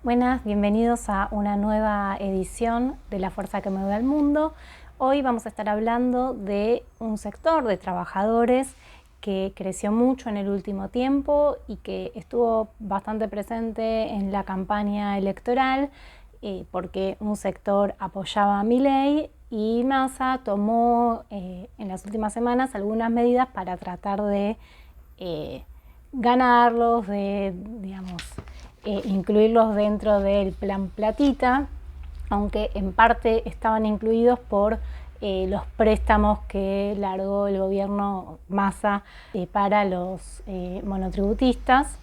Buenas, bienvenidos a una nueva edición de La Fuerza que Mueve al Mundo. Hoy vamos a estar hablando de un sector de trabajadores que creció mucho en el último tiempo y que estuvo bastante presente en la campaña electoral porque un sector apoyaba a Milei y Massa tomó en las últimas semanas algunas medidas para tratar de ganarlos, de, digamos, incluirlos dentro del plan Platita, aunque en parte estaban incluidos por los préstamos que largó el gobierno Massa para los monotributistas,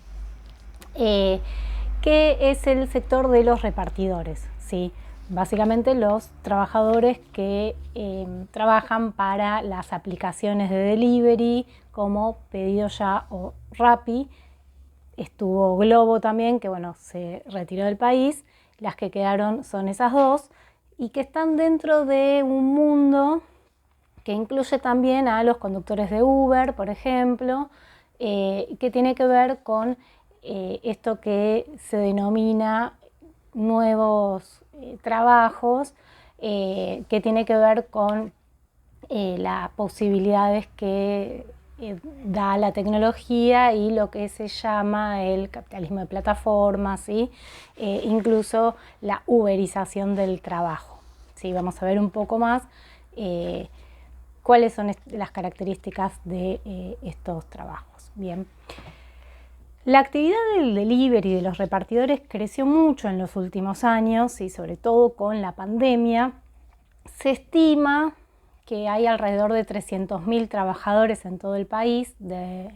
que es el sector de los repartidores, ¿sí? Básicamente los trabajadores que trabajan para las aplicaciones de delivery como Pedido Ya o Rappi. Estuvo Globo también, que bueno, se retiró del país. Las que quedaron son esas dos y que están dentro de un mundo que incluye también a los conductores de Uber, por ejemplo, que tiene que ver con esto que se denomina nuevos trabajos, que tiene que ver con las posibilidades que da la tecnología y lo que se llama el capitalismo de plataformas, ¿sí? Incluso la uberización del trabajo, ¿sí? Vamos a ver un poco más cuáles son las características de estos trabajos. Bien. La actividad del delivery de los repartidores creció mucho en los últimos años y sobre todo con la pandemia. Se estima que hay alrededor de 300.000 trabajadores en todo el país de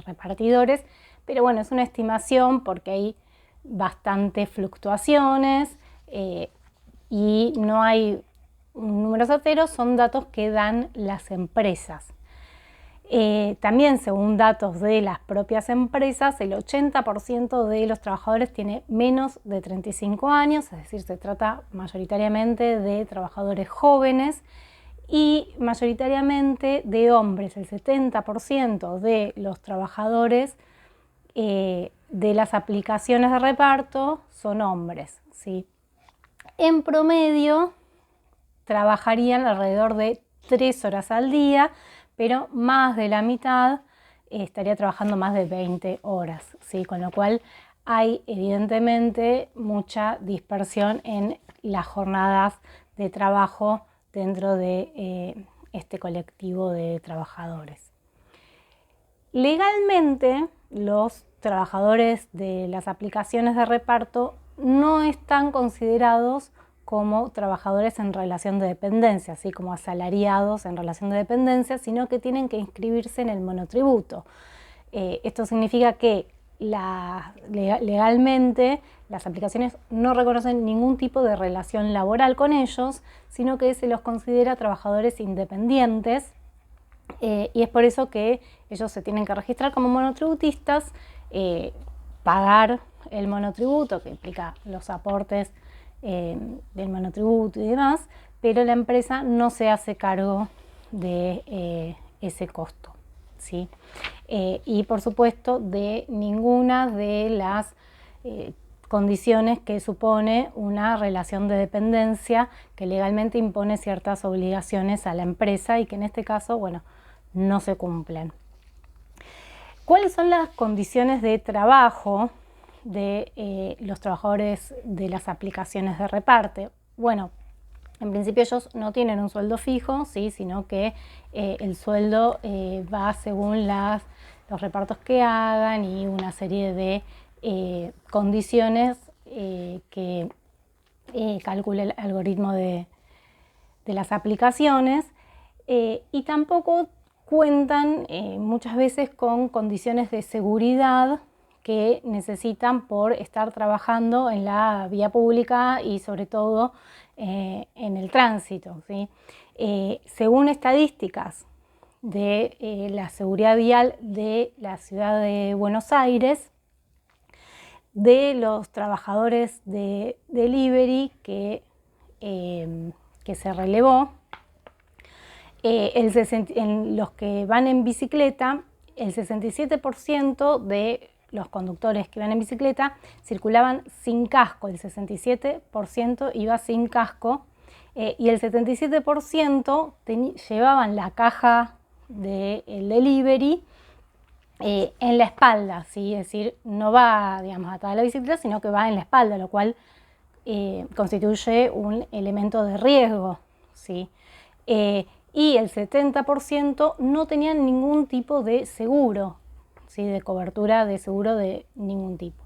repartidores, pero bueno, es una estimación porque hay bastantes fluctuaciones y no hay un número certero, son datos que dan las empresas. También según datos de las propias empresas, el 80% de los trabajadores tiene menos de 35 años, es decir, se trata mayoritariamente de trabajadores jóvenes y mayoritariamente de hombres. El 70% de los trabajadores de las aplicaciones de reparto son hombres, ¿sí? En promedio trabajarían alrededor de 3 horas al día, pero más de la mitad estaría trabajando más de 20 horas, ¿sí? Con lo cual hay evidentemente mucha dispersión en las jornadas de trabajo dentro de este colectivo de trabajadores. Legalmente, los trabajadores de las aplicaciones de reparto no están considerados como trabajadores en relación de dependencia, así como asalariados en relación de dependencia, sino que tienen que inscribirse en el monotributo. Esto significa que legalmente las aplicaciones no reconocen ningún tipo de relación laboral con ellos, sino que se los considera trabajadores independientes y es por eso que ellos se tienen que registrar como monotributistas, pagar el monotributo, que implica los aportes del monotributo y demás, pero la empresa no se hace cargo de ese costo, ¿sí? Y por supuesto de ninguna de las condiciones que supone una relación de dependencia que legalmente impone ciertas obligaciones a la empresa y que en este caso, bueno, no se cumplen. ¿Cuáles son las condiciones de trabajo de los trabajadores de las aplicaciones de reparto? Bueno, en principio ellos no tienen un sueldo fijo, ¿sí? Sino que el sueldo va según los repartos que hagan y una serie de condiciones que calcula el algoritmo de las aplicaciones y tampoco cuentan muchas veces con condiciones de seguridad que necesitan por estar trabajando en la vía pública y sobre todo en el tránsito, ¿sí? Según estadísticas de la seguridad vial de la ciudad de Buenos Aires, de los trabajadores de delivery que se relevó, en los que van en bicicleta, el 67% de los conductores que iban en bicicleta circulaban sin casco, el 67% iba sin casco y el 77% llevaban la caja del delivery en la espalda, ¿sí? Es decir, no va, digamos, atada a la bicicleta, sino que va en la espalda, lo cual constituye un elemento de riesgo, ¿sí? Y el 70% no tenían ningún tipo de seguro, ¿sí? De cobertura de seguro de ningún tipo.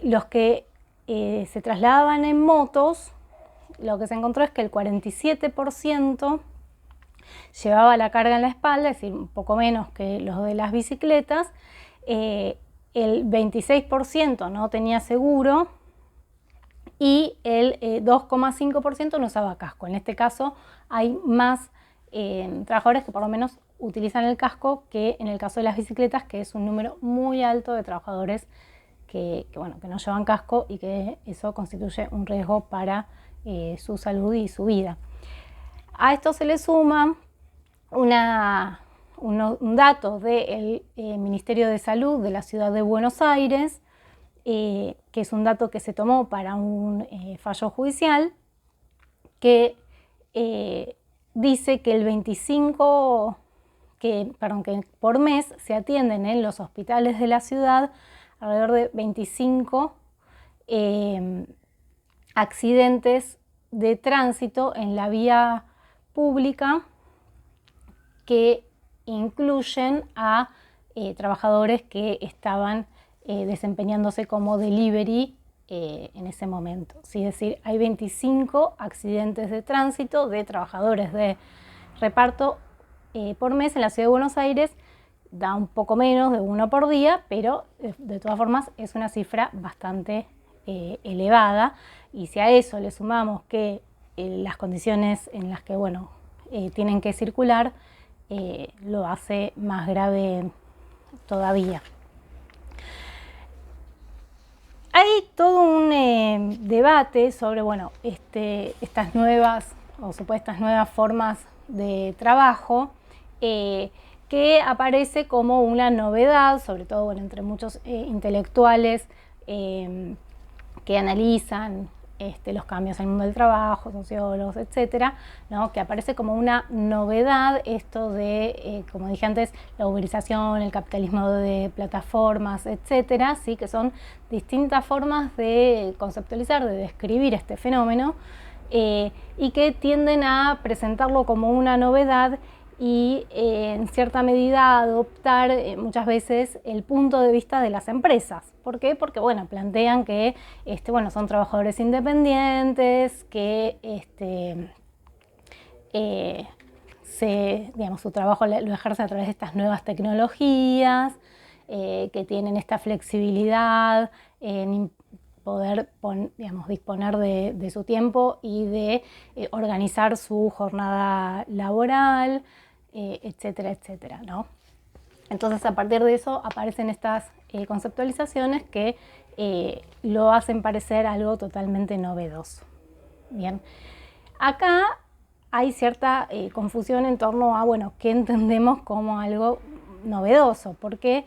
Los que se trasladaban en motos, lo que se encontró es que el 47% llevaba la carga en la espalda, es decir, un poco menos que los de las bicicletas, el 26% no tenía seguro y el 2,5% no usaba casco. En este caso hay más trabajadores que por lo menos utilizan el casco que en el caso de las bicicletas, que es un número muy alto de trabajadores que no llevan casco y que eso constituye un riesgo para su salud y su vida. A esto se le suma un dato del Ministerio de Salud de la Ciudad de Buenos Aires, que es un dato que se tomó para un fallo judicial, que dice que que por mes se atienden en los hospitales de la ciudad alrededor de 25 accidentes de tránsito en la vía pública que incluyen a trabajadores que estaban desempeñándose como delivery en ese momento. ¿Sí? Es decir, hay 25 accidentes de tránsito de trabajadores de reparto por mes en la Ciudad de Buenos Aires. Da un poco menos de uno por día, pero de todas formas es una cifra bastante elevada. Y si a eso le sumamos que las condiciones en las que tienen que circular, lo hace más grave todavía. Hay todo un debate sobre estas nuevas o supuestas nuevas formas de trabajo que aparece como una novedad, sobre todo entre muchos intelectuales que analizan los cambios en el mundo del trabajo, sociólogos, etcétera, ¿no? Que aparece como una novedad esto de, como dije antes, la uberización, el capitalismo de plataformas, etcétera, ¿sí? Que son distintas formas de conceptualizar, de describir este fenómeno y que tienden a presentarlo como una novedad y en cierta medida adoptar muchas veces el punto de vista de las empresas. ¿Por qué? Porque plantean que son trabajadores independientes, que su trabajo lo ejercen a través de estas nuevas tecnologías, que tienen esta flexibilidad en poder disponer de su tiempo y de organizar su jornada laboral, etcétera, etcétera, ¿no? Entonces, a partir de eso aparecen estas conceptualizaciones que lo hacen parecer algo totalmente novedoso. Bien, acá hay cierta confusión en torno a, qué entendemos como algo novedoso, porque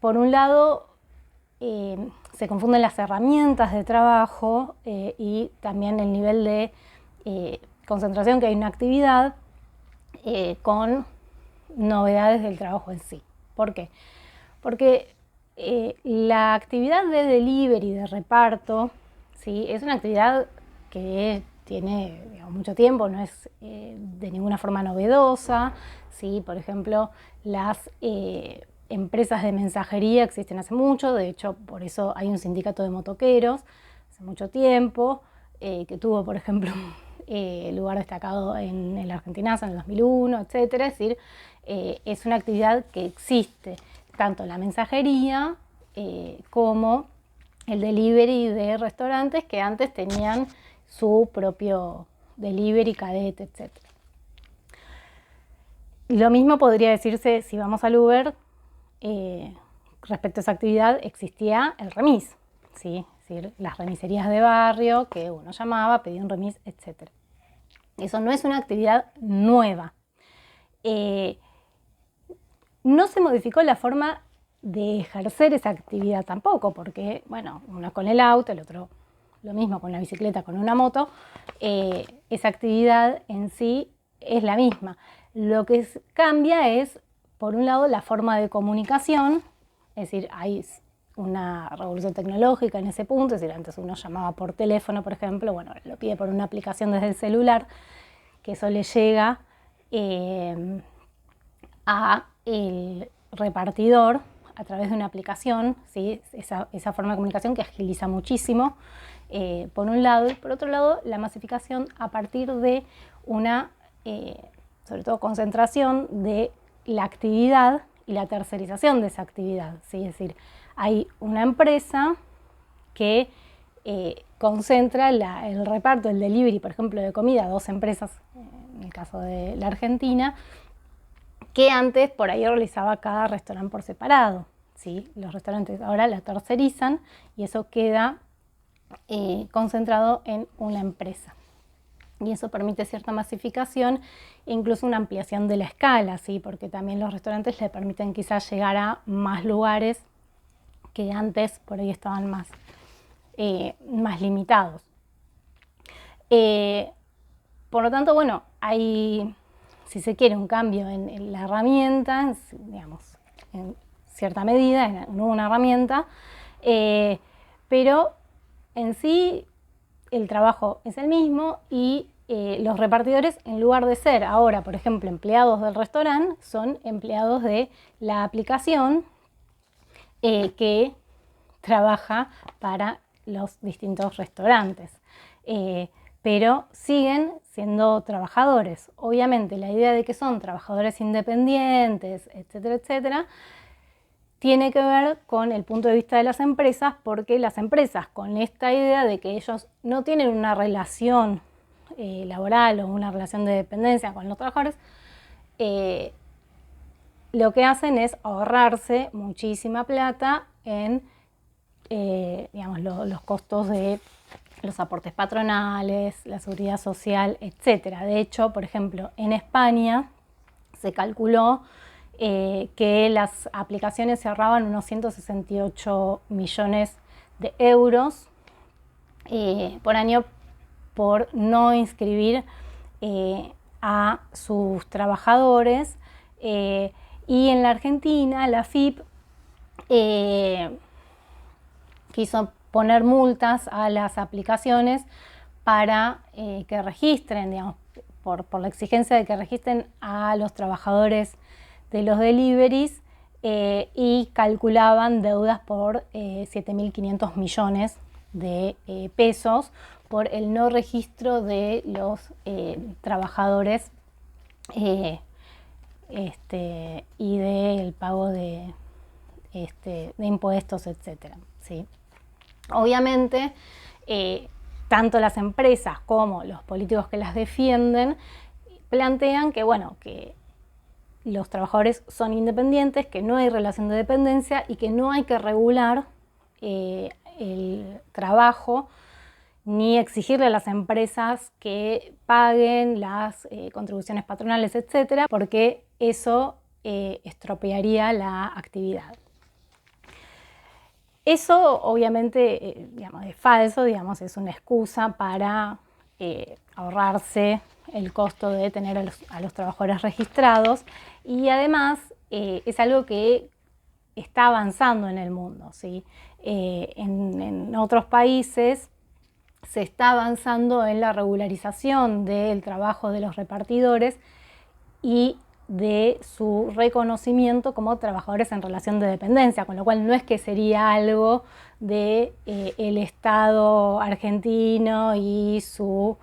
por un lado se confunden las herramientas de trabajo y también el nivel de concentración que hay en una actividad con novedades del trabajo en sí. ¿Por qué? Porque la actividad de delivery, de reparto, ¿sí? Es una actividad que tiene mucho tiempo, no es de ninguna forma novedosa, ¿sí? Por ejemplo, las empresas de mensajería existen hace mucho, de hecho por eso hay un sindicato de motoqueros hace mucho tiempo, que tuvo por ejemplo lugar destacado en la Argentinaza en el 2001, etcétera. Es decir, es una actividad que existe tanto la mensajería como el delivery de restaurantes que antes tenían su propio delivery, cadete, etcétera. Lo mismo podría decirse si vamos al Uber. Respecto a esa actividad existía el remis, ¿sí? Es decir, las remiserías de barrio que uno llamaba, pedía un remis, etc. Eso no es una actividad nueva. No se modificó la forma de ejercer esa actividad tampoco, porque, bueno, uno con el auto, el otro lo mismo con la bicicleta, con una moto, esa actividad en sí es la misma. Lo que cambia es, por un lado, la forma de comunicación, es decir, hay una revolución tecnológica en ese punto, es decir, antes uno llamaba por teléfono, por ejemplo, bueno, lo pide por una aplicación desde el celular, que eso le llega a el repartidor a través de una aplicación, ¿sí? esa forma de comunicación que agiliza muchísimo, por un lado, y por otro lado, la masificación a partir de una, sobre todo, concentración de la actividad y la tercerización de esa actividad, ¿sí? Es decir, hay una empresa que concentra el reparto, el delivery, por ejemplo, de comida, dos empresas, en el caso de la Argentina, que antes por ahí realizaba cada restaurante por separado, ¿sí? Los restaurantes ahora la tercerizan y eso queda concentrado en una empresa. Y eso permite cierta masificación e incluso una ampliación de la escala, ¿sí? Porque también los restaurantes le permiten quizás llegar a más lugares que antes por ahí estaban más limitados. Por lo tanto, bueno, hay, si se quiere, un cambio en la herramienta, digamos, en cierta medida, en una herramienta, pero en sí el trabajo es el mismo y los repartidores, en lugar de ser ahora, por ejemplo, empleados del restaurante, son empleados de la aplicación que trabaja para los distintos restaurantes. Pero siguen siendo trabajadores. Obviamente la idea de que son trabajadores independientes, etcétera, etcétera, tiene que ver con el punto de vista de las empresas, porque las empresas, con esta idea de que ellos no tienen una relación laboral o una relación de dependencia con los trabajadores, lo que hacen es ahorrarse muchísima plata en digamos, los costos de los aportes patronales, la seguridad social, etc. De hecho, por ejemplo, en España se calculó que las aplicaciones se ahorraban unos 168 millones de euros por año por no inscribir a sus trabajadores. Y en la Argentina, la AFIP quiso poner multas a las aplicaciones para que registren, digamos, por la exigencia de que registren a los trabajadores de los deliveries y calculaban deudas por 7.500 millones de pesos por el no registro de los trabajadores y del pago de impuestos, etc. ¿Sí? Obviamente, tanto las empresas como los políticos que las defienden plantean que, bueno, que los trabajadores son independientes, que no hay relación de dependencia y que no hay que regular el trabajo ni exigirle a las empresas que paguen las contribuciones patronales, etcétera, porque eso estropearía la actividad. Eso obviamente digamos, es falso, digamos, es una excusa para ahorrarse el costo de tener a los trabajadores registrados y además es algo que está avanzando en el mundo, ¿sí? En otros países se está avanzando en la regularización del trabajo de los repartidores y de su reconocimiento como trabajadores en relación de dependencia, con lo cual no es que sería algo de el Estado argentino y su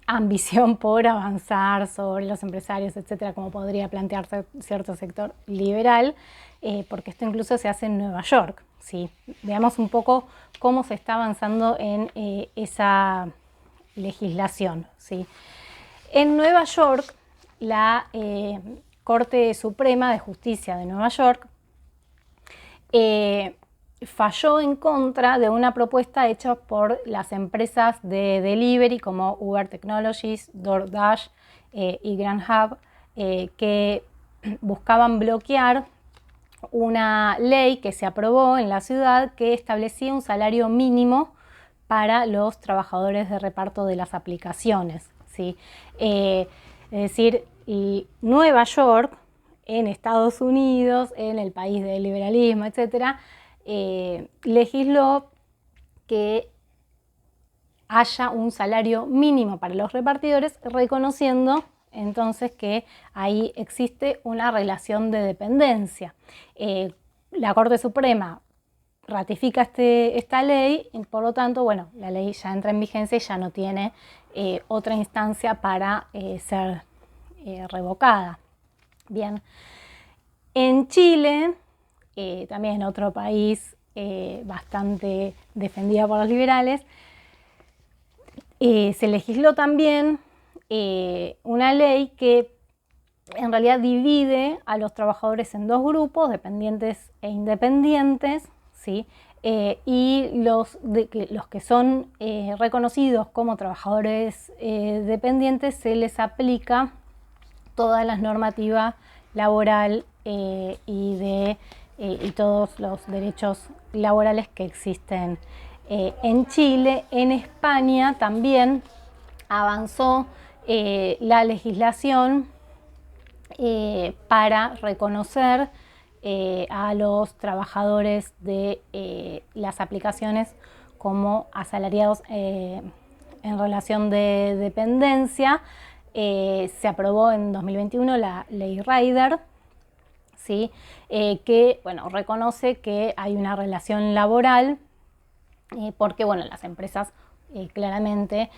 ambición por avanzar sobre los empresarios, etcétera, como podría plantearse cierto sector liberal, porque esto incluso se hace en Nueva York, ¿sí? Veamos un poco cómo se está avanzando en esa legislación, ¿sí? En Nueva York, la Corte Suprema de Justicia de Nueva York falló en contra de una propuesta hecha por las empresas de delivery como Uber Technologies, DoorDash y Grubhub, que buscaban bloquear una ley que se aprobó en la ciudad que establecía un salario mínimo para los trabajadores de reparto de las aplicaciones, ¿sí? Es decir, Nueva York, en Estados Unidos, en el país del liberalismo, etc., legisló que haya un salario mínimo para los repartidores, reconociendo entonces que ahí existe una relación de dependencia. La Corte Suprema ratifica esta ley y por lo tanto, bueno, la ley ya entra en vigencia y ya no tiene otra instancia para ser revocada. Bien, en Chile, también otro país bastante defendido por los liberales, se legisló también una ley que en realidad divide a los trabajadores en dos grupos, dependientes e independientes, ¿sí? Y los que son reconocidos como trabajadores dependientes se les aplica toda la normativa laboral y todos los derechos laborales que existen en Chile. En España también avanzó la legislación para reconocer a los trabajadores de las aplicaciones como asalariados en relación de dependencia. Se aprobó en 2021 la ley Rider, ¿sí? Que bueno, reconoce que hay una relación laboral porque bueno, las empresas claramente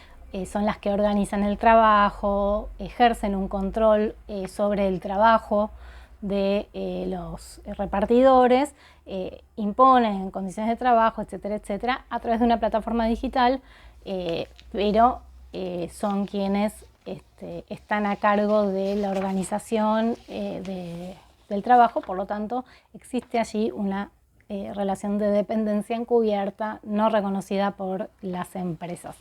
son las que organizan el trabajo, ejercen un control sobre el trabajo de los repartidores, imponen condiciones de trabajo, etcétera, etcétera, a través de una plataforma digital, pero son quienes están a cargo de la organización del trabajo, por lo tanto existe allí una relación de dependencia encubierta no reconocida por las empresas.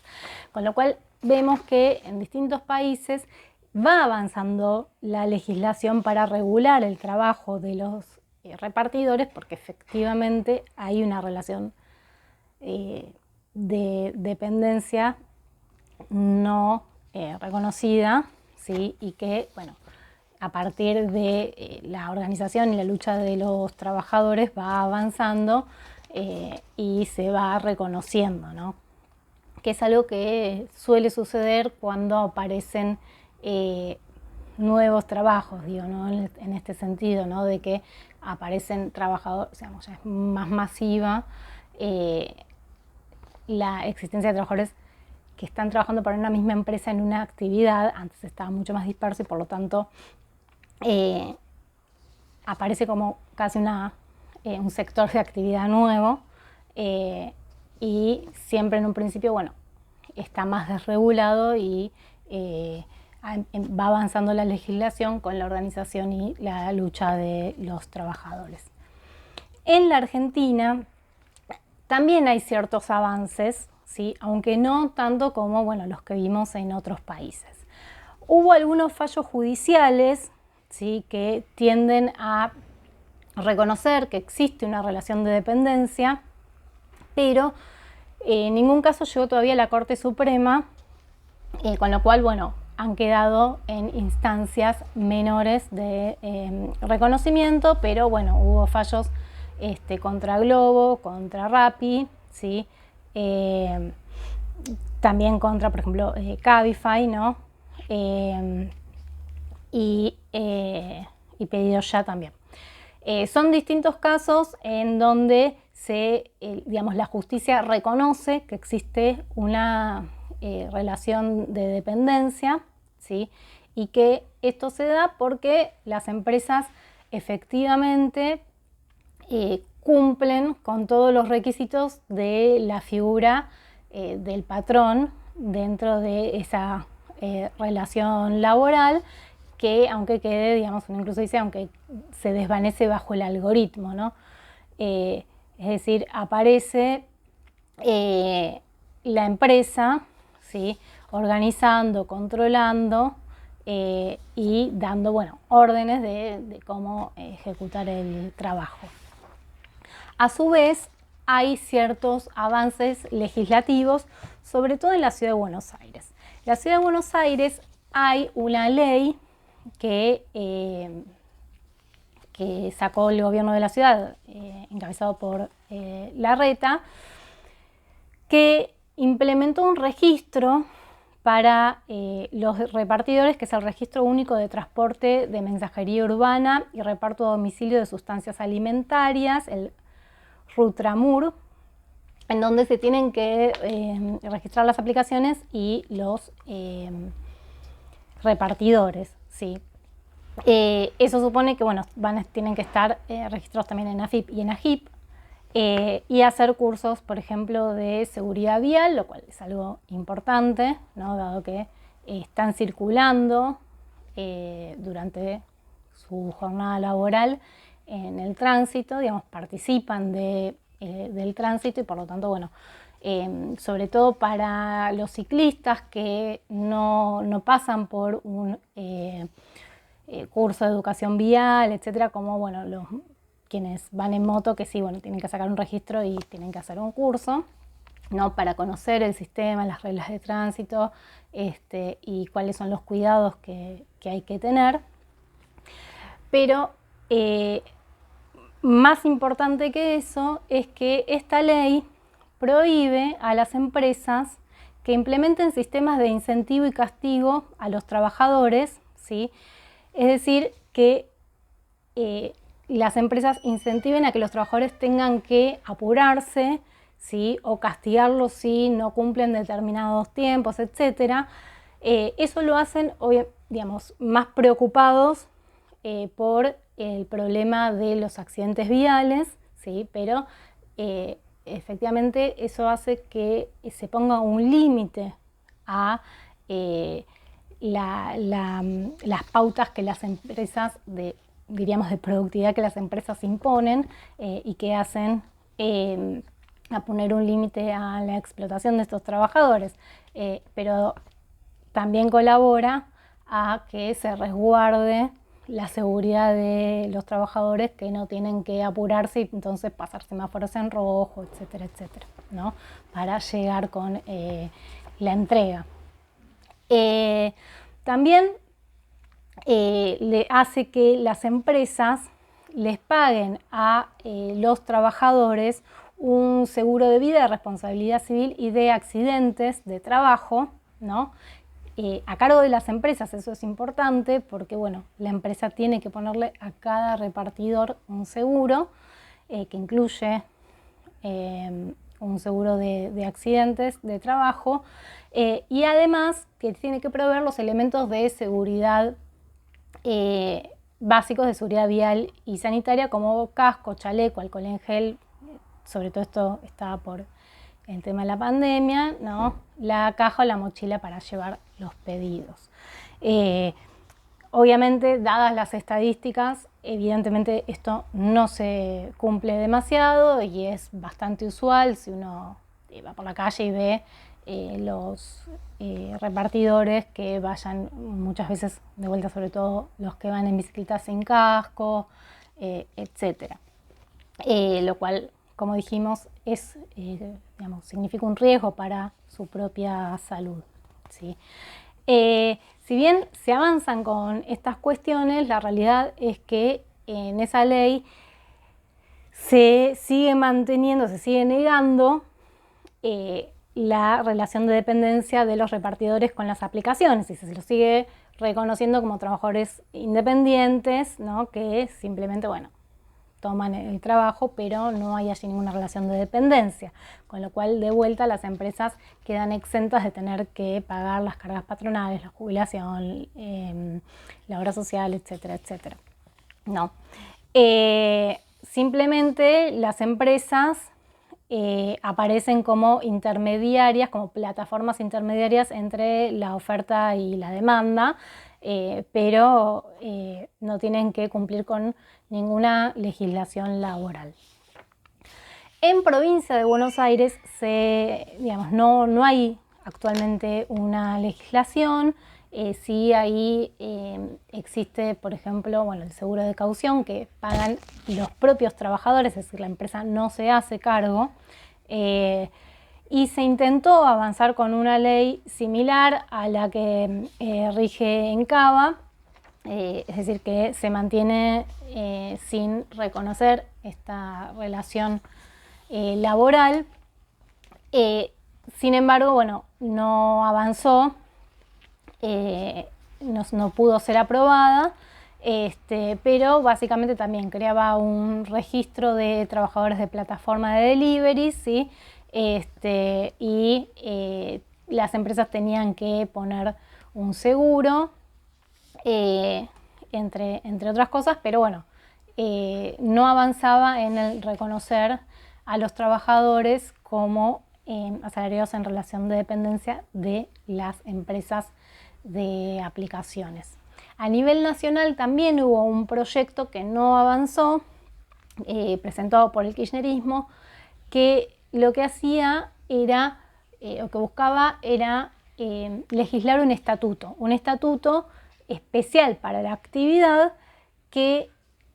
Con lo cual vemos que en distintos países va avanzando la legislación para regular el trabajo de los repartidores porque efectivamente hay una relación de dependencia no reconocida, ¿sí? Y que, bueno, a partir de la organización y la lucha de los trabajadores va avanzando y se va reconociendo, ¿no? Que es algo que suele suceder cuando aparecen nuevos trabajos, digo, ¿no? En este sentido, ¿no? De que aparecen trabajadores, digamos, ya es más masiva la existencia de trabajadores que están trabajando para una misma empresa en una actividad. Antes estaba mucho más disperso y por lo tanto aparece como casi un sector de actividad nuevo y siempre en un principio, bueno, está más desregulado y va avanzando la legislación con la organización y la lucha de los trabajadores. En la Argentina también hay ciertos avances, ¿sí? Aunque no tanto como bueno, los que vimos en otros países. Hubo algunos fallos judiciales, ¿sí? Que tienden a reconocer que existe una relación de dependencia, pero en ningún caso llegó todavía a la Corte Suprema, con lo cual, bueno, han quedado en instancias menores de reconocimiento, pero bueno, hubo fallos contra Globo, contra Rappi, ¿sí? También contra, por ejemplo, Cabify, ¿no? Y Pedido Ya también. Son distintos casos en donde digamos, la justicia reconoce que existe una relación de dependencia, ¿sí? Y que esto se da porque las empresas efectivamente cumplen con todos los requisitos de la figura del patrón dentro de esa relación laboral, que aunque quede, digamos, uno incluso dice, aunque se desvanece bajo el algoritmo, ¿no? Es decir, aparece la empresa, ¿sí? Organizando, controlando y dando, bueno, órdenes de cómo ejecutar el trabajo. A su vez, hay ciertos avances legislativos, sobre todo en la Ciudad de Buenos Aires. En la Ciudad de Buenos Aires hay una ley que sacó el gobierno de la ciudad, encabezado por Larreta, que implementó un registro para los repartidores, que es el Registro Único de Transporte de Mensajería Urbana y Reparto a Domicilio de Sustancias Alimentarias, el RUTRAMUR, en donde se tienen que registrar las aplicaciones y los repartidores, ¿sí? Eso supone que, bueno, tienen que estar registrados también en AFIP y en AGIP, y hacer cursos, por ejemplo, de seguridad vial, lo cual es algo importante, ¿no? Dado que están circulando durante su jornada laboral en el tránsito, digamos, participan del tránsito y por lo tanto, bueno, sobre todo para los ciclistas que no pasan por un curso de educación vial, etcétera, como, bueno, quienes van en moto, que sí, bueno, tienen que sacar un registro y tienen que hacer un curso, ¿no? Para conocer el sistema, las reglas de tránsito, y cuáles son los cuidados que hay que tener. Pero más importante que eso es que esta ley prohíbe a las empresas que implementen sistemas de incentivo y castigo a los trabajadores, ¿sí? Es decir, que las empresas incentiven a que los trabajadores tengan que apurarse, ¿sí? O castigarlos si no cumplen determinados tiempos, etc. Eso lo hacen, digamos, más preocupados por el problema de los accidentes viales, ¿sí? Pero efectivamente eso hace que se ponga un límite a las pautas que las empresas diríamos de productividad que las empresas imponen y que hacen a poner un límite a la explotación de estos trabajadores, pero también colabora a que se resguarde la seguridad de los trabajadores, que no tienen que apurarse y entonces pasar semáforos en rojo, etcétera, etcétera, ¿no? Para llegar con la entrega. También le hace que las empresas les paguen a los trabajadores un seguro de vida, de responsabilidad civil y de accidentes de trabajo, ¿no? A cargo de las empresas. Eso es importante porque, bueno, la empresa tiene que ponerle a cada repartidor un seguro que incluye un seguro de accidentes de trabajo y además que tiene que proveer los elementos de seguridad básicos de seguridad vial y sanitaria, como casco, chaleco, alcohol en gel. Sobre todo esto estaba por el tema de la pandemia, ¿no? La caja o la mochila para llevar los pedidos. Obviamente, dadas las estadísticas, evidentemente esto no se cumple demasiado y es bastante usual si uno va por la calle y ve los repartidores que vayan muchas veces de vuelta, sobre todo los que van en bicicleta sin casco, etcétera. Lo cual, como dijimos, digamos, significa un riesgo para su propia salud, ¿sí? Si bien se avanzan con estas cuestiones, la realidad es que en esa ley se sigue manteniendo, se sigue negando la relación de dependencia de los repartidores con las aplicaciones y se los sigue reconociendo como trabajadores independientes, ¿no? Que simplemente, bueno, toman el trabajo, pero no hay allí ninguna relación de dependencia, con lo cual de vuelta las empresas quedan exentas de tener que pagar las cargas patronales, la jubilación, la obra social, etcétera, etcétera. No. Simplemente las empresas aparecen como intermediarias, como plataformas intermediarias entre la oferta y la demanda, pero no tienen que cumplir con ninguna legislación laboral. En provincia de Buenos Aires digamos, no hay actualmente una legislación, sí ahí existe, por ejemplo, bueno, el seguro de caución que pagan los propios trabajadores, es decir, la empresa no se hace cargo. Y se intentó avanzar con una ley similar a la que rige en Cava, es decir, que se mantiene sin reconocer esta relación laboral. Sin embargo, bueno, no avanzó, no pudo ser aprobada, pero básicamente también creaba un registro de trabajadores de plataforma de delivery, ¿sí? Y las empresas tenían que poner un seguro, entre otras cosas, pero bueno, no avanzaba en el reconocer a los trabajadores como asalariados en relación de dependencia de las empresas de aplicaciones. A nivel nacional también hubo un proyecto que no avanzó, presentado por el kirchnerismo, que lo que hacía era, o que buscaba era legislar un estatuto especial para la actividad que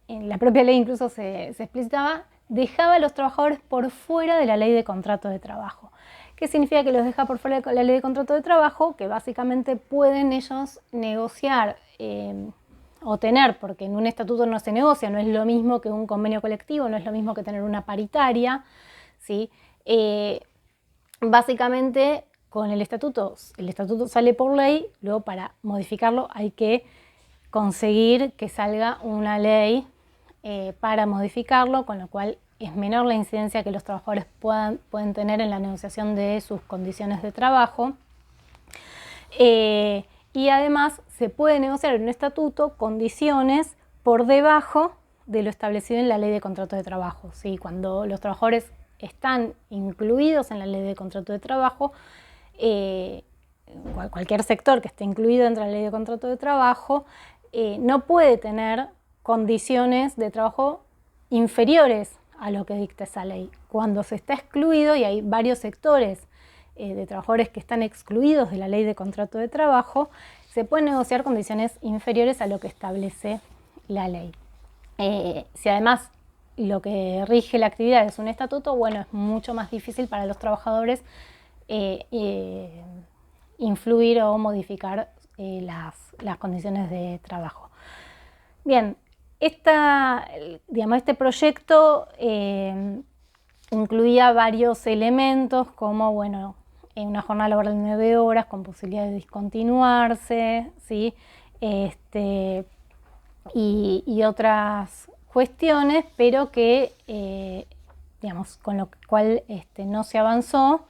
en la propia ley incluso se explicitaba, dejaba a los trabajadores por fuera de la ley de contrato de trabajo. ¿Qué significa que los deja por fuera de la ley de contrato de trabajo? Que básicamente pueden ellos negociar o tener, porque en un estatuto no se negocia, no es lo mismo que un convenio colectivo, no es lo mismo que tener una paritaria, ¿sí? Básicamente con el estatuto sale por ley, luego para modificarlo hay que conseguir que salga una ley para modificarlo, con lo cual es menor la incidencia que los trabajadores pueden tener en la negociación de sus condiciones de trabajo. Y además se puede negociar en un estatuto condiciones por debajo de lo establecido en la ley de contrato de trabajo, ¿sí? Cuando los trabajadores están incluidos en la ley de contrato de trabajo, cualquier sector que esté incluido dentro de la ley de contrato de trabajo no puede tener condiciones de trabajo inferiores a lo que dicta esa ley. Cuando se está excluido, y hay varios sectores de trabajadores que están excluidos de la ley de contrato de trabajo, se pueden negociar condiciones inferiores a lo que establece la ley. Si además lo que rige la actividad es un estatuto, bueno, es mucho más difícil para los trabajadores influir o modificar las condiciones de trabajo. Bien, este proyecto incluía varios elementos como, bueno, una jornada laboral de 9 horas con posibilidad de discontinuarse, ¿sí? Y otras cuestiones, pero que, con lo cual no se avanzó.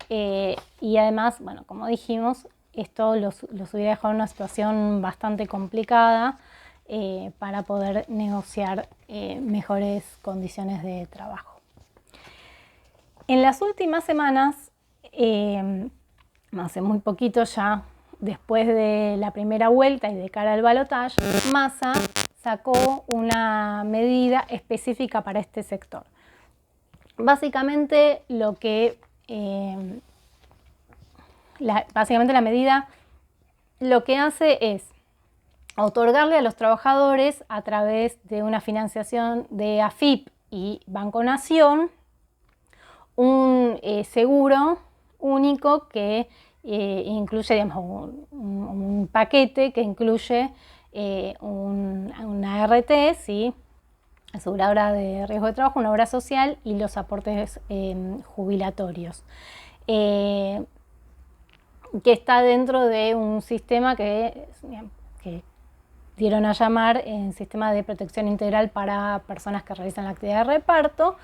Y además, bueno, como dijimos, esto los hubiera dejado en una situación bastante complicada para poder negociar mejores condiciones de trabajo. En las últimas semanas, hace muy poquito ya, después de la primera vuelta y de cara al balotaje, Massa sacó una medida específica para este sector. Básicamente la medida lo que hace es otorgarle a los trabajadores, a través de una financiación de AFIP y Banco Nación, un seguro único que incluye, un paquete que incluye una ART, ¿sí? Aseguradora de riesgo de trabajo, una obra social y los aportes jubilatorios, que está dentro de un sistema que dieron a llamar sistema de protección integral para personas que realizan la actividad de reparto.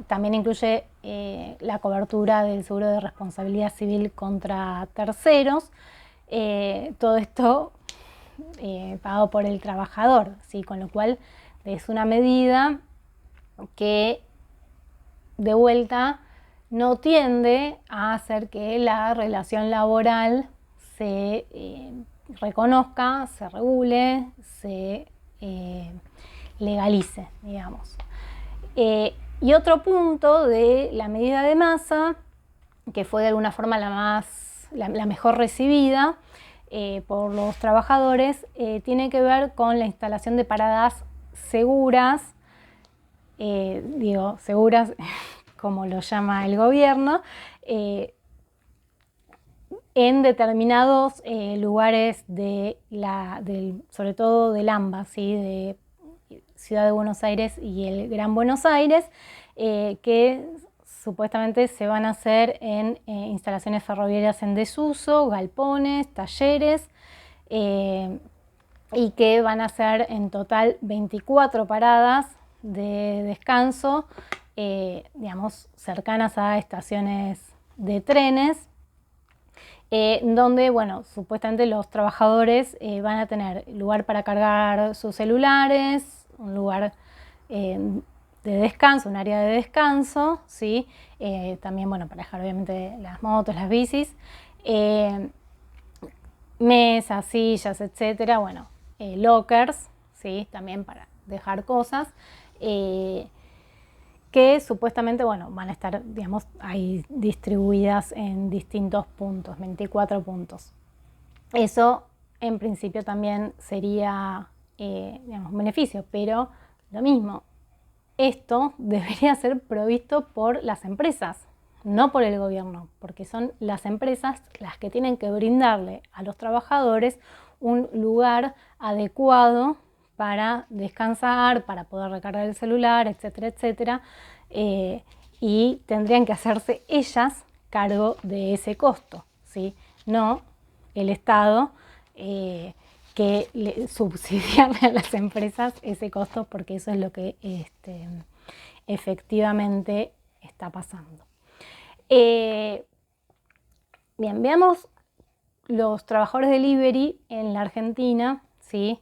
También incluye la cobertura del seguro de responsabilidad civil contra terceros. Todo esto pagado por el trabajador, ¿sí? Con lo cual es una medida que de vuelta no tiende a hacer que la relación laboral se reconozca, se regule, se legalice, digamos. Y otro punto de la medida de Massa, que fue de alguna forma la mejor recibida, por los trabajadores tiene que ver con la instalación de paradas seguras, digo seguras como lo llama el gobierno, en determinados lugares sobre todo del AMBA, ¿sí? De Ciudad de Buenos Aires y el Gran Buenos Aires, que supuestamente se van a hacer en instalaciones ferroviarias en desuso, galpones, talleres, y que van a ser en total 24 paradas de descanso, digamos, cercanas a estaciones de trenes, donde, bueno, supuestamente los trabajadores van a tener lugar para cargar sus celulares, un lugar de descanso, un área de descanso, ¿sí? También, bueno, para dejar obviamente las motos, las bicis, mesas, sillas, etcétera, bueno, lockers, ¿sí? También para dejar cosas, que supuestamente, bueno, van a estar, digamos, ahí distribuidas en distintos puntos, 24 puntos. Eso, en principio, también sería, digamos, un beneficio, pero lo mismo, esto debería ser provisto por las empresas, no por el gobierno, porque son las empresas las que tienen que brindarle a los trabajadores un lugar adecuado para descansar, para poder recargar el celular, etcétera, etcétera, y tendrían que hacerse ellas cargo de ese costo, ¿sí? No el Estado, que subsidiarle a las empresas ese costo, porque eso es lo que efectivamente está pasando. Bien, veamos los trabajadores de delivery en la Argentina, ¿sí?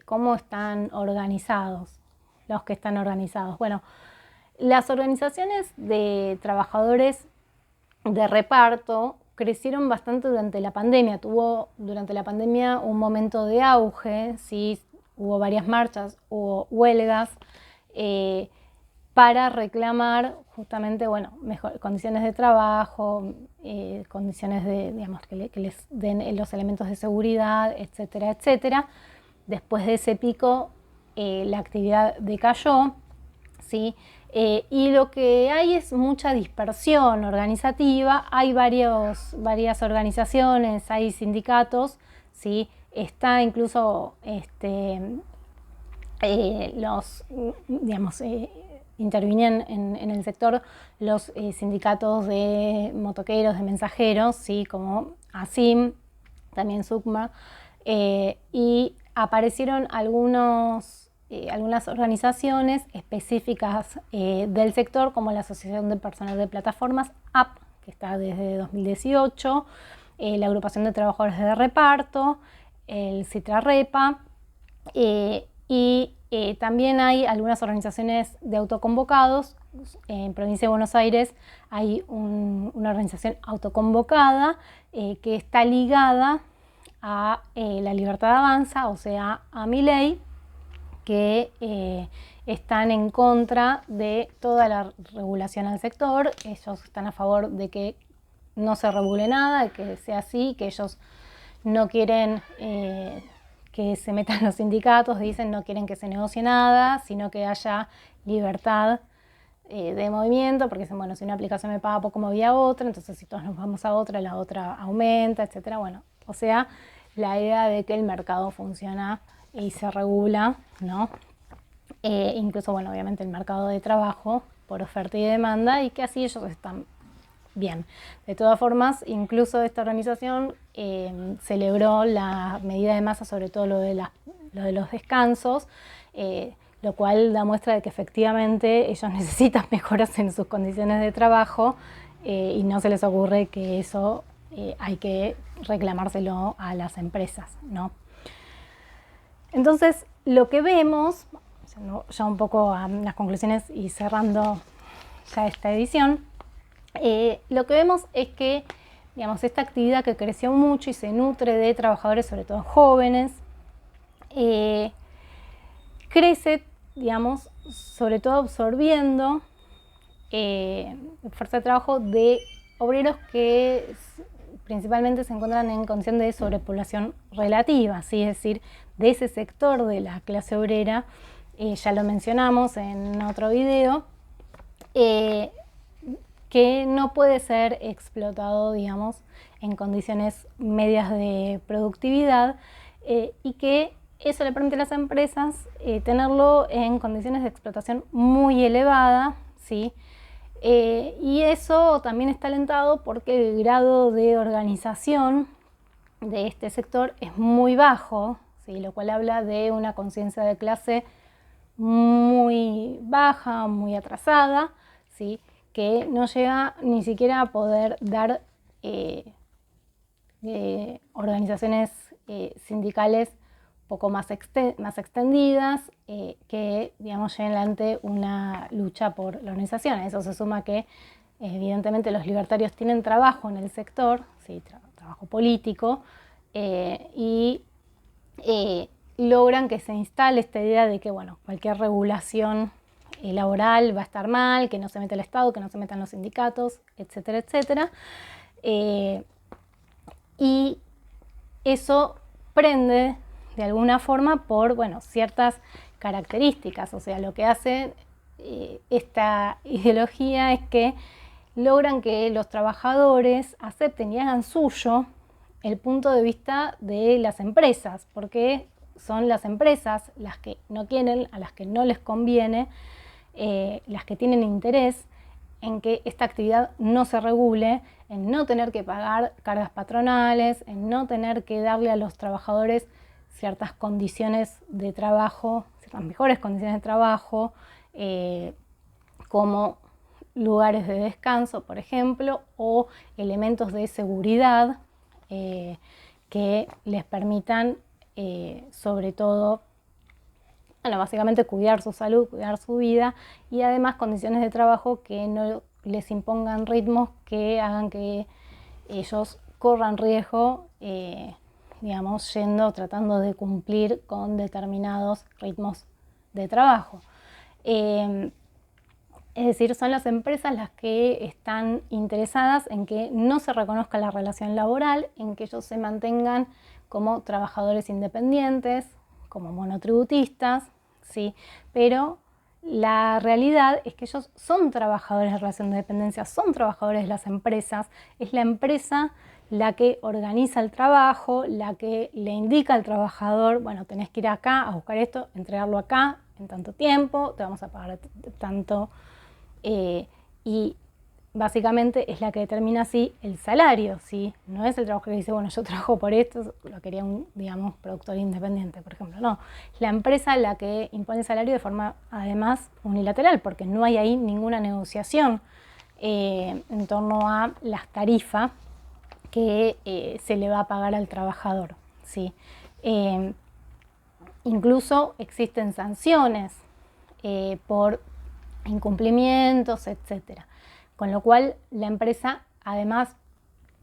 ¿Cómo están organizados? Los que están organizados. Bueno, las organizaciones de trabajadores de reparto crecieron bastante durante la pandemia. Tuvo durante la pandemia un momento de auge, ¿sí? Hubo varias marchas, hubo huelgas para reclamar justamente, bueno, mejor, condiciones de trabajo, condiciones de, digamos, que les den los elementos de seguridad, etcétera, etcétera. Después de ese pico, la actividad decayó, ¿sí? Y lo que hay es mucha dispersión organizativa, hay varias organizaciones, hay sindicatos, ¿sí? Está incluso digamos, intervienen en el sector los sindicatos de motoqueros, de mensajeros, ¿sí? Como ASIM, también SUCMA, y aparecieron algunas organizaciones específicas del sector, como la Asociación de Personal de Plataformas, AP, que está desde 2018, la Agrupación de Trabajadores de Reparto, el CITRAREPA, y también hay algunas organizaciones de autoconvocados. En Provincia de Buenos Aires hay una organización autoconvocada que está ligada a La Libertad Avanza, o sea, a Milei, que están en contra de toda la regulación al sector. Ellos están a favor de que no se regule nada, de que sea así, que ellos no quieren que se metan los sindicatos, dicen no quieren que se negocie nada, sino que haya libertad de movimiento, porque dicen, bueno, si una aplicación me paga poco, me voy a otra, entonces si todos nos vamos a otra, la otra aumenta, etcétera. Bueno, o sea, la idea de que el mercado funciona y se regula, ¿no? Incluso, bueno, obviamente el mercado de trabajo por oferta y demanda, y que así ellos están bien. De todas formas, incluso esta organización celebró la medida de masa, sobre todo lo de los descansos, lo cual da muestra de que efectivamente ellos necesitan mejoras en sus condiciones de trabajo, y no se les ocurre que eso hay que reclamárselo a las empresas, ¿no? Entonces, lo que vemos, ya un poco a las conclusiones y cerrando ya esta edición, lo que vemos es que, digamos, esta actividad que creció mucho y se nutre de trabajadores, sobre todo jóvenes, crece, digamos, sobre todo absorbiendo fuerza de trabajo de obreros que principalmente se encuentran en condición de sobrepoblación relativa, ¿sí? Es decir, de ese sector de la clase obrera, ya lo mencionamos en otro video, que no puede ser explotado, digamos, en condiciones medias de productividad, y que eso le permite a las empresas tenerlo en condiciones de explotación muy elevada, ¿sí? Y eso también está alentado porque el grado de organización de este sector es muy bajo, ¿sí? Lo cual habla de una conciencia de clase muy baja, muy atrasada, ¿sí? Que no llega ni siquiera a poder dar organizaciones sindicales poco más extendidas, que, digamos, lleven adelante una lucha por la organización. A eso se suma que, evidentemente, los libertarios tienen trabajo en el sector, ¿sí? Trabajo político, y logran que se instale esta idea de que, bueno, cualquier regulación laboral va a estar mal, que no se mete el Estado, que no se metan los sindicatos, etcétera, etcétera. Y eso prende de alguna forma por, bueno, ciertas características. O sea, lo que hace esta ideología es que logran que los trabajadores acepten y hagan suyo el punto de vista de las empresas, porque son las empresas las que no quieren, a las que no les conviene, las que tienen interés en que esta actividad no se regule, en no tener que pagar cargas patronales, en no tener que darle a los trabajadores ciertas condiciones de trabajo, ciertas mejores condiciones de trabajo, como lugares de descanso, por ejemplo, o elementos de seguridad que les permitan, sobre todo, bueno, básicamente cuidar su salud, cuidar su vida, y además condiciones de trabajo que no les impongan ritmos que hagan que ellos corran riesgo, digamos, tratando de cumplir con determinados ritmos de trabajo. Es decir, son las empresas las que están interesadas en que no se reconozca la relación laboral, en que ellos se mantengan como trabajadores independientes, como monotributistas, ¿sí? Pero la realidad es que ellos son trabajadores de relación de dependencia, son trabajadores de las empresas. Es la empresa la que organiza el trabajo, la que le indica al trabajador, bueno, tenés que ir acá a buscar esto, entregarlo acá en tanto tiempo, te vamos a pagar tanto, y básicamente es la que determina así el salario, ¿sí? No es el trabajador que dice, bueno, yo trabajo por esto, lo quería un, digamos, productor independiente, por ejemplo. No, es la empresa la que impone el salario de forma, además, unilateral, porque no hay ahí ninguna negociación en torno a las tarifas que se le va a pagar al trabajador, ¿sí? Incluso existen sanciones por incumplimientos, etcétera. Con lo cual la empresa, además,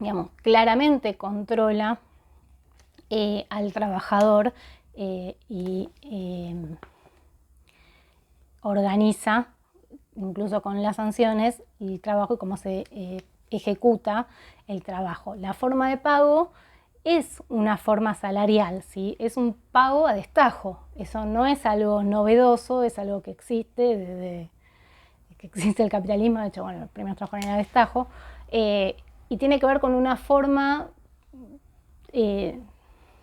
digamos, claramente controla al trabajador y organiza, incluso con las sanciones, el trabajo y cómo se ejecuta el trabajo. La forma de pago es una forma salarial, ¿sí? Es un pago a destajo. Eso no es algo novedoso, es algo que existe desde que existe el capitalismo. De hecho, bueno, los primeros trabajos eran a destajo, y tiene que ver con una forma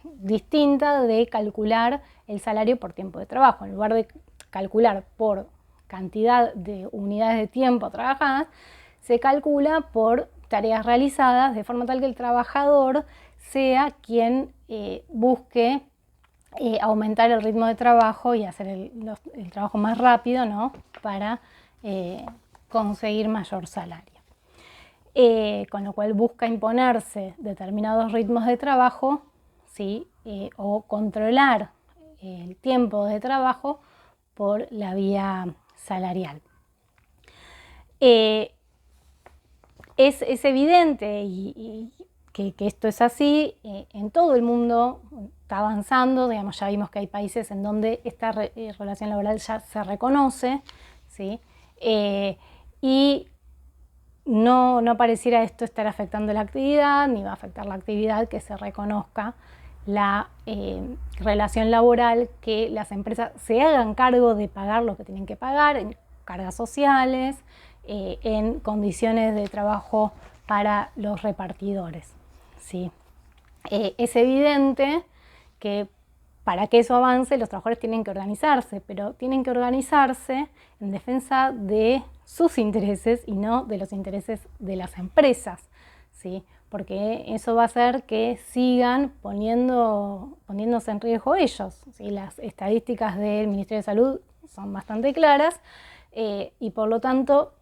distinta de calcular el salario por tiempo de trabajo. En lugar de calcular por cantidad de unidades de tiempo trabajadas, se calcula por tareas realizadas, de forma tal que el trabajador sea quien busque aumentar el ritmo de trabajo y hacer el trabajo más rápido, ¿no? Para conseguir mayor salario. Con lo cual busca imponerse determinados ritmos de trabajo, ¿sí? O controlar el tiempo de trabajo por la vía salarial. Es evidente que esto es así, en todo el mundo está avanzando, digamos, ya vimos que hay países en donde esta relación laboral ya se reconoce, ¿sí? Y no pareciera esto estar afectando la actividad, ni va a afectar la actividad que se reconozca la relación laboral, que las empresas se hagan cargo de pagar lo que tienen que pagar en cargas sociales, en condiciones de trabajo para los repartidores, ¿sí? Es evidente que para que eso avance los trabajadores tienen que organizarse, pero tienen que organizarse en defensa de sus intereses y no de los intereses de las empresas, ¿sí? Porque eso va a hacer que sigan poniéndose en riesgo ellos, ¿sí? Las estadísticas del Ministerio de Salud son bastante claras y por lo tanto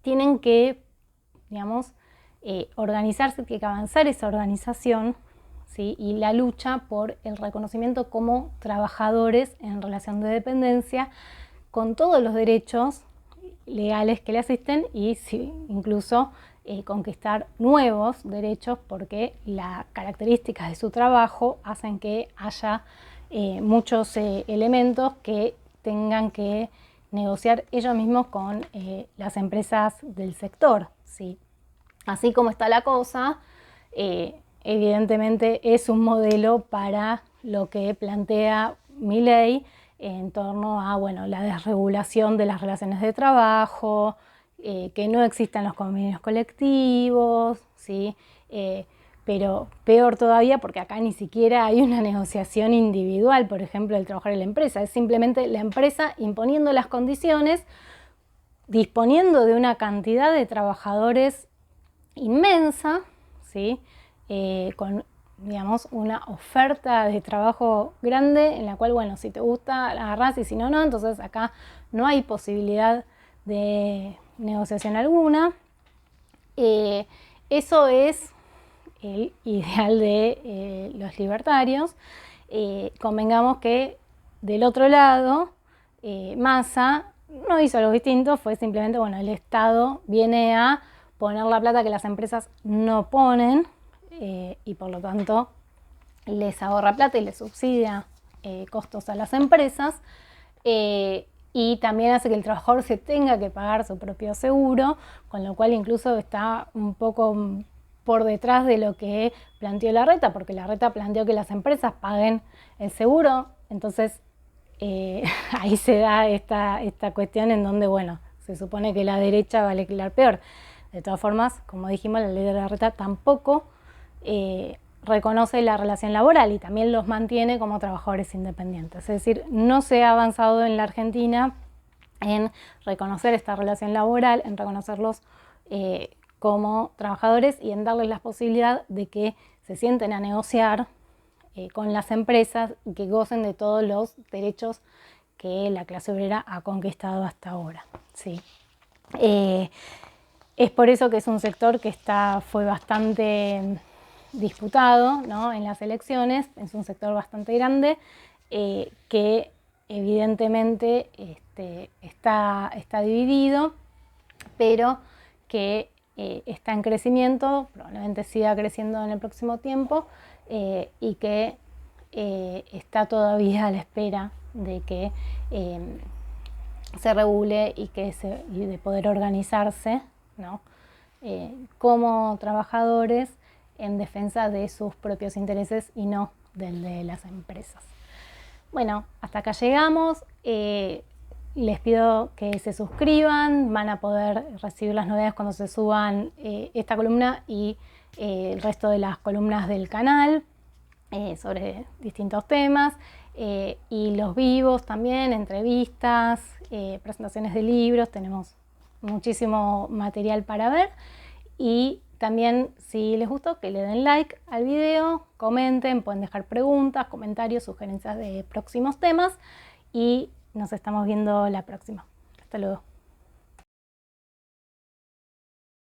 tienen que, digamos, organizarse, tiene que avanzar esa organización, ¿sí? Y la lucha por el reconocimiento como trabajadores en relación de dependencia, con todos los derechos legales que le asisten y sí, incluso conquistar nuevos derechos, porque las características de su trabajo hacen que haya muchos elementos que tengan que negociar ellos mismos con las empresas del sector, ¿sí? Así como está la cosa, evidentemente es un modelo para lo que plantea Milei en torno a, bueno, la desregulación de las relaciones de trabajo, que no existan los convenios colectivos, ¿sí? Pero peor todavía porque acá ni siquiera hay una negociación individual, por ejemplo, del trabajador y la empresa. Es simplemente la empresa imponiendo las condiciones, disponiendo de una cantidad de trabajadores inmensa, ¿sí? Con, digamos, una oferta de trabajo grande en la cual, bueno, si te gusta, la agarrás y si no, no. Entonces acá no hay posibilidad de negociación alguna. Eso es el ideal de los libertarios. Convengamos que del otro lado, Massa no hizo algo distinto, fue simplemente, bueno, el Estado viene a poner la plata que las empresas no ponen y por lo tanto les ahorra plata y les subsidia costos a las empresas y también hace que el trabajador se tenga que pagar su propio seguro, con lo cual incluso está un poco por detrás de lo que planteó Larreta, porque Larreta planteó que las empresas paguen el seguro, entonces ahí se da esta cuestión en donde, bueno, se supone que la derecha va a legislar peor. De todas formas, como dijimos, la ley de Larreta tampoco reconoce la relación laboral y también los mantiene como trabajadores independientes. Es decir, no se ha avanzado en la Argentina en reconocer esta relación laboral, en reconocerlos como trabajadores y en darles la posibilidad de que se sienten a negociar con las empresas y que gocen de todos los derechos que la clase obrera ha conquistado hasta ahora, ¿sí? Es por eso que es un sector que fue bastante disputado, ¿no? En las elecciones, es un sector bastante grande que evidentemente está dividido, pero que está en crecimiento, probablemente siga creciendo en el próximo tiempo y que está todavía a la espera de que se regule y de poder organizarse, ¿no? Como trabajadores en defensa de sus propios intereses y no del de las empresas. Bueno, hasta acá llegamos. Les pido que se suscriban, van a poder recibir las novedades cuando se suban esta columna y el resto de las columnas del canal sobre distintos temas y los vivos también, entrevistas, presentaciones de libros, tenemos muchísimo material para ver y también si les gustó que le den like al video, comenten, pueden dejar preguntas, comentarios, sugerencias de próximos temas y nos estamos viendo la próxima. Hasta luego.